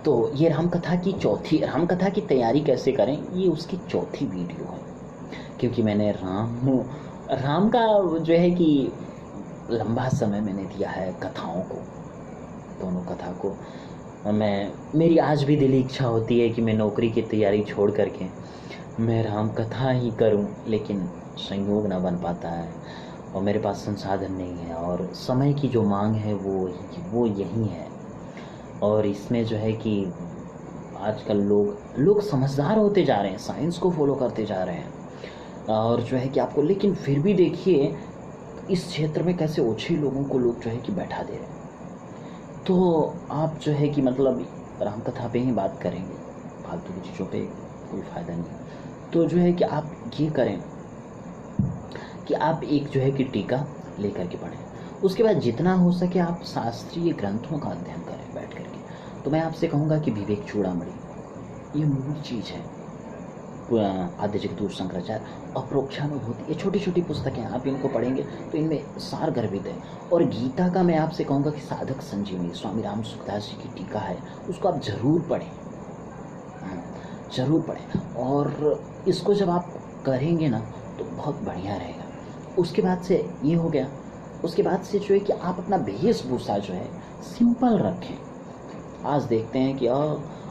तो ये राम कथा की तैयारी कैसे करें, ये उसकी चौथी वीडियो है। क्योंकि मैंने राम का जो है कि लंबा समय मैंने दिया है कथाओं को, दोनों कथा को। मैं मेरी आज भी दिली इच्छा होती है कि मैं नौकरी की तैयारी छोड़ करके मैं राम कथा ही करूं, लेकिन संयोग ना बन पाता है और मेरे पास संसाधन नहीं है और समय की जो मांग है वो यही है। और इसमें जो है कि आजकल लोग समझदार होते जा रहे हैं, साइंस को फॉलो करते जा रहे हैं और जो है कि आपको, लेकिन फिर भी देखिए इस क्षेत्र में कैसे ओछे लोगों को लोग जो है कि बैठा दे रहे हैं। तो आप जो है कि मतलब राम कथा पे ही बात करेंगे, फालतू की चीज़ों पे कोई फ़ायदा नहीं। तो जो है कि आप ये करें कि आप एक जो है कि टीका लेकर के पढ़ें। उसके बाद जितना हो सके आप शास्त्रीय ग्रंथों का अध्ययन करें बैठ करके। तो मैं आपसे कहूँगा कि विवेक चूड़ामणि ये मूल चीज़ है। आद्य जगदूत शंकराचार्य, अप्रोक्षानुभूति, ये छोटी छोटी पुस्तकें आप इनको पढ़ेंगे तो इनमें सार गर्भित है। और गीता का मैं आपसे कहूँगा कि साधक संजीवनी स्वामी राम सुखदास जी की टीका है, उसको आप ज़रूर पढ़ें, ज़रूर पढ़ें। और इसको जब आप करेंगे ना तो बहुत बढ़िया रहेगा। उसके बाद से ये हो गया। उसके बाद से जो है कि आप अपना वेशभूषा जो है सिंपल रखें। आज देखते हैं कि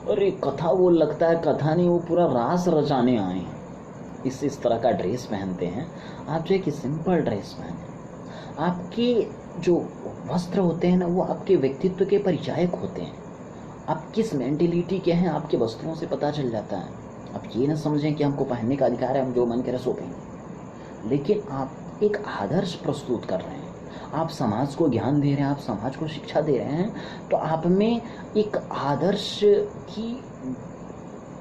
अरे कथा, वो लगता है कथा नहीं, वो पूरा रास रचाने आए हैं, इस तरह का ड्रेस पहनते हैं। आप जो है कि सिंपल ड्रेस पहने। आपके जो वस्त्र होते हैं ना वो आपके व्यक्तित्व के परिचायक होते हैं। आप किस मेंटेलिटी के हैं आपके वस्त्रों से पता चल जाता है। आप ये ना समझें कि हमको पहनने का अधिकार है, हम जो मन करे सो पहने, लेकिन आप एक आदर्श प्रस्तुत कर रहे हैं, आप समाज को ज्ञान दे रहे हैं, आप समाज को शिक्षा दे रहे हैं। तो आप में एक आदर्श की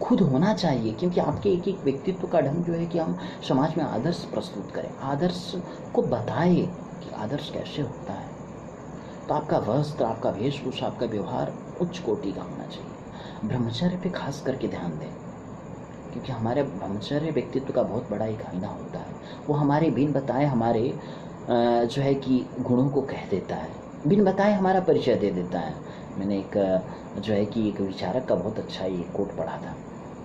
खुद होना चाहिए, क्योंकि आपके एक एक व्यक्तित्व का ढंग जो है कि हम समाज में आदर्श प्रस्तुत करें, आदर्श को बताएं कि आदर्श कैसे होता है। तो आपका वस्त्र, आपका वेशभूषा, आपका व्यवहार उच्च कोटि का होना चाहिए। ब्रह्मचर्य पे खास करके ध्यान दें, क्योंकि हमारे ब्रह्मचर्य व्यक्तित्व का बहुत बड़ा एक आईना होता है। वो हमारे बिन बताए हमारे जो है कि गुणों को कह देता है, बिन बताए हमारा परिचय दे देता है। मैंने एक जो है कि एक विचारक का बहुत अच्छा ये कोट पढ़ा था,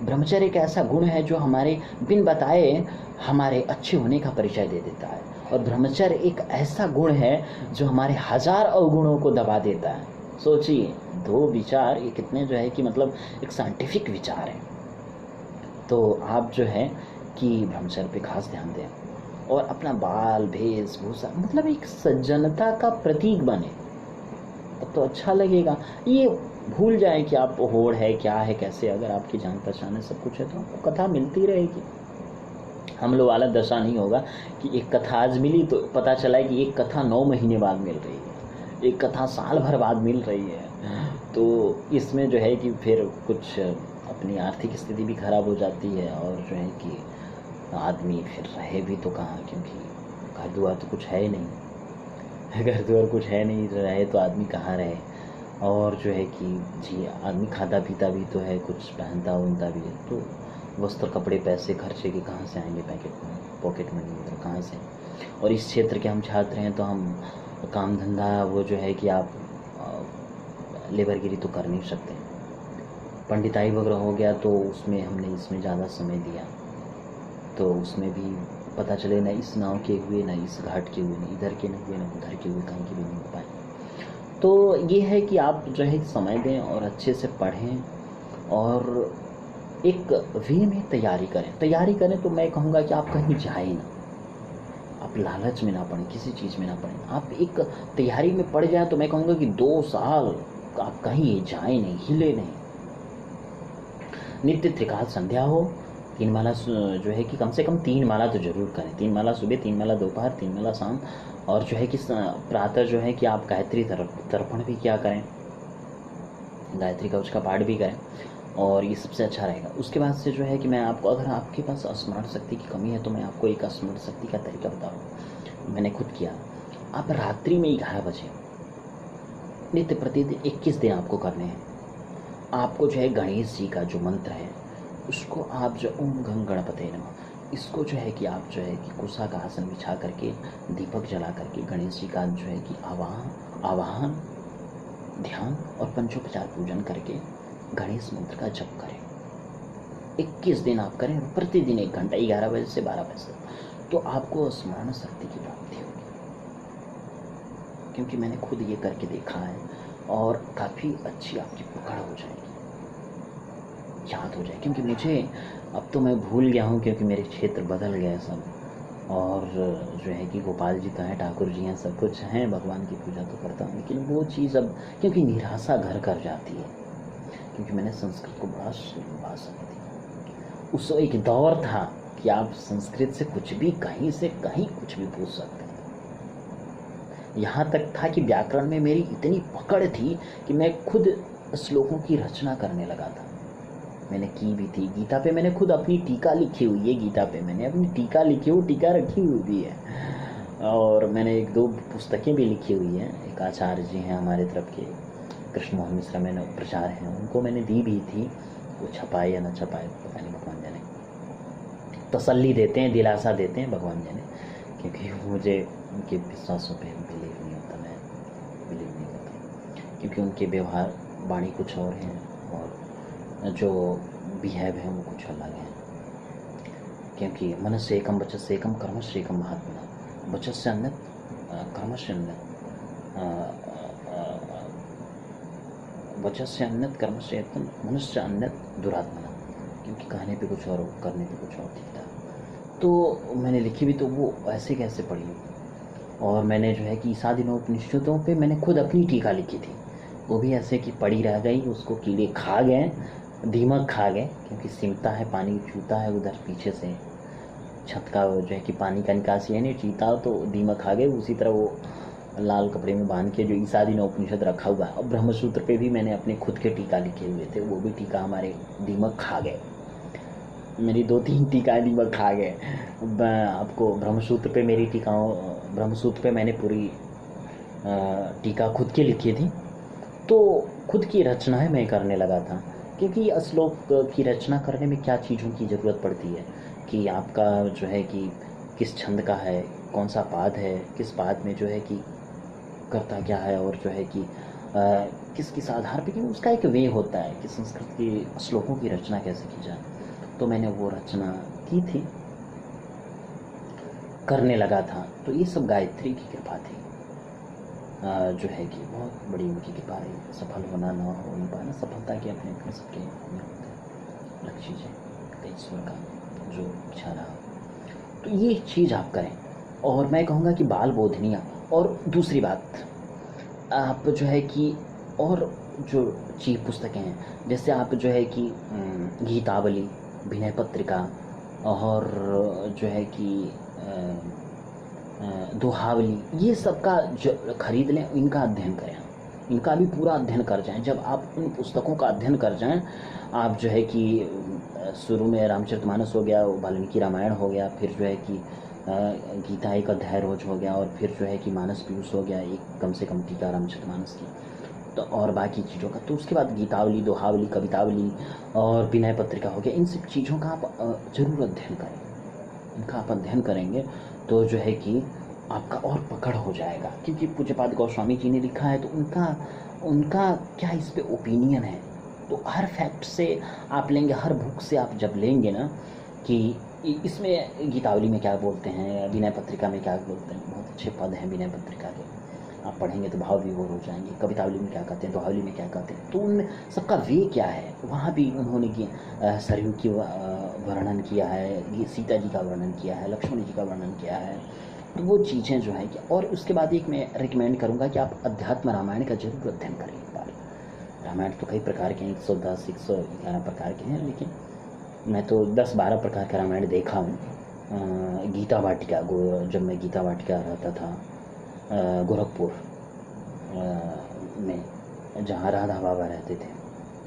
ब्रह्मचर्य एक ऐसा गुण है जो हमारे बिन बताए हमारे अच्छे होने का परिचय दे देता है, और ब्रह्मचर्य एक ऐसा गुण है जो हमारे हजार अवगुणों को दबा देता है। सोचिए, दो विचार ये कितने जो है कि मतलब एक साइंटिफिक विचार है। तो आप जो है कि ब्रह्मचर्य पे खास ध्यान दें और अपना बाल वेशभूषा मतलब एक सज्जनता का प्रतीक बने, तब तो अच्छा लगेगा। ये भूल जाए कि आप होड़ है क्या है कैसे, अगर आपकी जान पहचान है सब कुछ है तो आपको कथा मिलती रहेगी। हम लोग वाला दशा नहीं होगा कि एक कथा आज मिली तो पता चला कि एक कथा 9 महीने बाद मिल रही है, एक कथा साल भर बाद मिल रही है। तो इसमें जो है कि फिर कुछ अपनी आर्थिक स्थिति भी खराब हो जाती है और जो है कि आदमी फिर रहे भी तो कहाँ, क्योंकि घर दुआर तो कुछ है ही नहीं। घर दुआर कुछ है नहीं, रहे तो आदमी कहाँ रहे। और जो है कि जी आदमी खाता पीता भी तो है, कुछ पहनता उनता भी है, तो वस्त्र कपड़े पैसे खर्चे के कहाँ से आएंगे, पॉकेट मनी मतलब कहाँ से। और इस क्षेत्र के हम छात्र हैं तो हम काम धंधा वो जो है कि आप लेबरगिरी तो कर नहीं सकते। पंडिताई वगैरह हो गया तो उसमें हमने इसमें ज़्यादा समय दिया, तो उसमें भी पता चले ना इस नाव के हुए ना इस घाट के हुए, ना इधर के नहीं हुए ना उधर के हुए, कहीं के भी नहीं हो पाए। तो ये है कि आप जो है समय दें और अच्छे से पढ़ें और एक वे में तैयारी करें। तो मैं कहूँगा कि आप कहीं जाए ना, आप लालच में ना पड़ें, किसी चीज़ में ना पड़ें। आप एक तैयारी में पड़ जाए तो मैं कहूँगा कि 2 साल आप कहीं जाए नहीं, हिले नहीं। नित्य त्रिकाल संध्या हो, 3 माला जो है कि कम से कम 3 माला तो ज़रूर करें। 3 माला सुबह, 3 माला दोपहर, 3 माला शाम। और जो है कि प्रातः जो है कि आप गायत्री तर्पण भी क्या करें, गायत्री कवच का पाठ भी करें, और ये सबसे अच्छा रहेगा। उसके बाद से जो है कि मैं आपको, अगर आपके पास स्मरण शक्ति की कमी है तो मैं आपको एक स्मरण शक्ति का तरीका बता रहा हूँ, मैंने खुद किया। आप रात्रि में 11 बजे नित्य प्रतिदिन 21 दिन आपको करने हैं। आपको जो है गणेश जी का जो मंत्र है उसको आप जो ओम गंग गणपते नमः, इसको जो है कि आप जो है कि कुर्सा का आसन बिछा करके दीपक जला करके गणेश जी का जो है कि आवाहन ध्यान और पंचोपचार पूजन करके गणेश मंत्र का जप करें। 21 दिन आप करें, प्रतिदिन 1 घंटा, 11 बजे से 12 बजे तक, तो आपको स्मरण शक्ति की प्राप्ति होगी। क्योंकि मैंने खुद ये करके देखा है और काफ़ी अच्छी आपकी पकड़ हो जाएगी, याद हो जाए। क्योंकि मुझे अब तो मैं भूल गया हूँ, क्योंकि मेरे क्षेत्र बदल गए सब, और जो है कि गोपाल जी तो हैं, ठाकुर जी हैं, सब कुछ हैं, भगवान की पूजा तो करता हूँ, लेकिन वो चीज़ अब क्योंकि निराशा घर कर जाती है। क्योंकि मैंने संस्कृत को बड़ा भाषा दी, उस एक दौर था कि आप संस्कृत से कुछ भी, कहीं से कहीं कुछ भी पूछ सकते थे। यहाँ तक था कि व्याकरण में मेरी इतनी पकड़ थी कि मैं खुद श्लोकों की रचना करने लगा था। मैंने की भी थी। गीता पे मैंने खुद अपनी टीका लिखी हुई है, गीता पे मैंने अपनी टीका लिखी हुई, टीका रखी हुई भी है। और मैंने 1-2 पुस्तकें भी लिखी हुई हैं। एक आचार्य जी हैं हमारे तरफ के, कृष्ण मोहन मिश्रा, मैंने प्रचार हैं, उनको मैंने दी भी थी। वो छपाए या न छपाए पता नहीं, भगवान जाने। तसल्ली देते हैं, दिलासा देते हैं, भगवान जाने। क्योंकि मुझे उनके विश्वासों पे बिलीव नहीं होता, मैं बिलीव नहीं करता। क्योंकि उनके व्यवहार वाणी कुछ और हैं और जो बिहेव है वो कुछ अलग है। क्योंकि मनस्य एकम वचस्य एकम कर्मस्य एकम महात्मना, वचस्य अन्यत् कर्मस्य अन्यत्, वचस्य अन्यत् कर्मस्य एकम मनुष्य अन्यत् दुरात्मना। क्योंकि कहने पे कुछ और, करने पे कुछ और दिखता है। तो मैंने लिखी भी तो वो ऐसे कैसे पढ़ी। और मैंने जो है कि ईसादिनोपनिषदों पे मैंने खुद अपनी टीका लिखी थी, वो भी ऐसे कि पड़ी रह गई, उसको कीड़े खा गए, दीमक खा गए। क्योंकि सिमटा है, पानी चूता है उधर पीछे से, छत का जो है कि पानी का निकासी है नहीं, चीता, तो दीमक खा गए। उसी तरह वो लाल कपड़े में बांध के जो ईसादिनोपनिषद रखा हुआ है। और ब्रह्मसूत्र पे भी मैंने अपने खुद के टीका लिखे हुए थे, वो भी टीका हमारे दीमक खा गए। मेरी 2-3 टीकाएँ दीमक खा गए। आपको ब्रह्मसूत्र पे मेरी टीकाओं, ब्रह्मसूत्र पे मैंने पूरी टीका खुद की लिखी थी। तो खुद की रचनाएँ मैं करने लगा था। क्योंकि श्लोक की रचना करने में क्या चीज़ों की ज़रूरत पड़ती है कि आपका जो है कि किस छंद का है, कौन सा पाद है, किस पाद में जो है कि करता क्या है, और जो है कि किस आधार पे, कि उसका एक वे होता है कि संस्कृत के श्लोकों की रचना कैसे की जाए। तो मैंने वो रचना की थी, करने लगा था। तो ये सब गायत्री की कृपा थी, जो है कि बहुत बड़ी उनकी कृपा है। सफल होना ना हो नहीं पाना, सफलता के अपने अपने सबके में होते हैं लक्ष्य जी, ईश्वर का जो इच्छा रहा। तो ये चीज़ आप करें। और मैं कहूँगा कि बाल बोधनिया। और दूसरी बात, आप जो है कि और जो चीज़ पुस्तकें हैं, जैसे आप जो है कि गीतावली, विनय पत्रिका, और जो है कि दोहावली, ये सब का जो खरीद लें, इनका अध्ययन करें। इनका भी पूरा अध्ययन कर जाएं। जब आप उन पुस्तकों का अध्ययन कर जाएं, आप जो है कि शुरू में रामचरितमानस हो गया, वाल्मीकि रामायण हो गया, फिर जो है कि गीता एक अध्याय रोज हो गया, और फिर जो है कि मानस पीयूष हो गया, एक कम से कम टीका रामचरितमानस की, तो और बाकी चीज़ों का। तो उसके बाद गीतावली, दोहावली, कवितावली और विनय पत्रिका हो गया। इन सब चीज़ों का आप ज़रूर अध्ययन करें। इनका आप अध्ययन करेंगे तो जो है कि आपका और पकड़ हो जाएगा। क्योंकि पूज्यपाद गोस्वामी जी ने लिखा है, तो उनका क्या इस पे ओपिनियन है। तो हर फैक्ट से आप लेंगे, हर बुक से आप जब लेंगे ना कि इसमें गीतावली में क्या बोलते हैं, विनय पत्रिका में क्या बोलते हैं, बहुत अच्छे पद हैं विनय पत्रिका के, आप पढ़ेंगे तो भाव विभोर हो जाएंगे। कवितावली में क्या कहते हैं, दोहावली में क्या कहते हैं, तो उन सबका वे क्या है। वहाँ भी उन्होंने सरयू की वर्णन किया है, सीता जी का वर्णन किया है, लक्ष्मण जी का वर्णन किया है। तो वो चीज़ें जो है कि, और उसके बाद एक मैं रिकमेंड करूँगा कि आप अध्यात्म रामायण का जरूर अध्ययन करें एक बार। रामायण तो कई प्रकार के हैं, 110 111 प्रकार के हैं, लेकिन मैं तो 10-12 प्रकार का रामायण देखा हूँ। गीता वाटिका, जब मैं गीता वाटिका रहता था गोरखपुर में, जहाँ राधा बाबा रहते थे,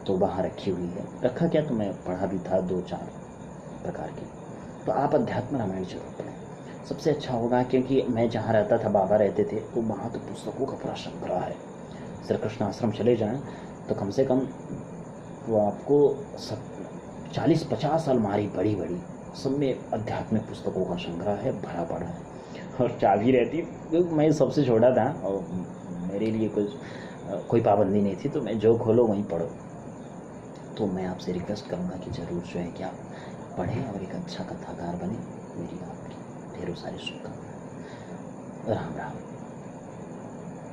तो वहाँ रखी हुई है। रखा क्या, तो मैं पढ़ा भी था 2-4 प्रकार की। तो आप अध्यात्म रामायण जरूर पढ़ें, सबसे अच्छा होगा। क्योंकि मैं जहाँ रहता था, बाबा रहते थे, तो वहाँ तो पुस्तकों का पूरा संग्रह है। श्री कृष्ण आश्रम चले जाएं तो कम से कम वो आपको 40-50 अलमारी बड़ी बड़ी, सब में आध्यात्मिक पुस्तकों का संग्रह है, भरा पड़ा है। और चाबी रहती, मैं सबसे छोटा था और मेरे लिए कोई पाबंदी नहीं थी, तो मैं जो खोलो वहीं पढ़ो। तो मैं आपसे रिक्वेस्ट करूँगा कि ज़रूर जो है कि आप पढ़ें और एक अच्छा कथाकार बने। मेरी आपकी ढेरों सारी शुभकामनाएं। राम राम।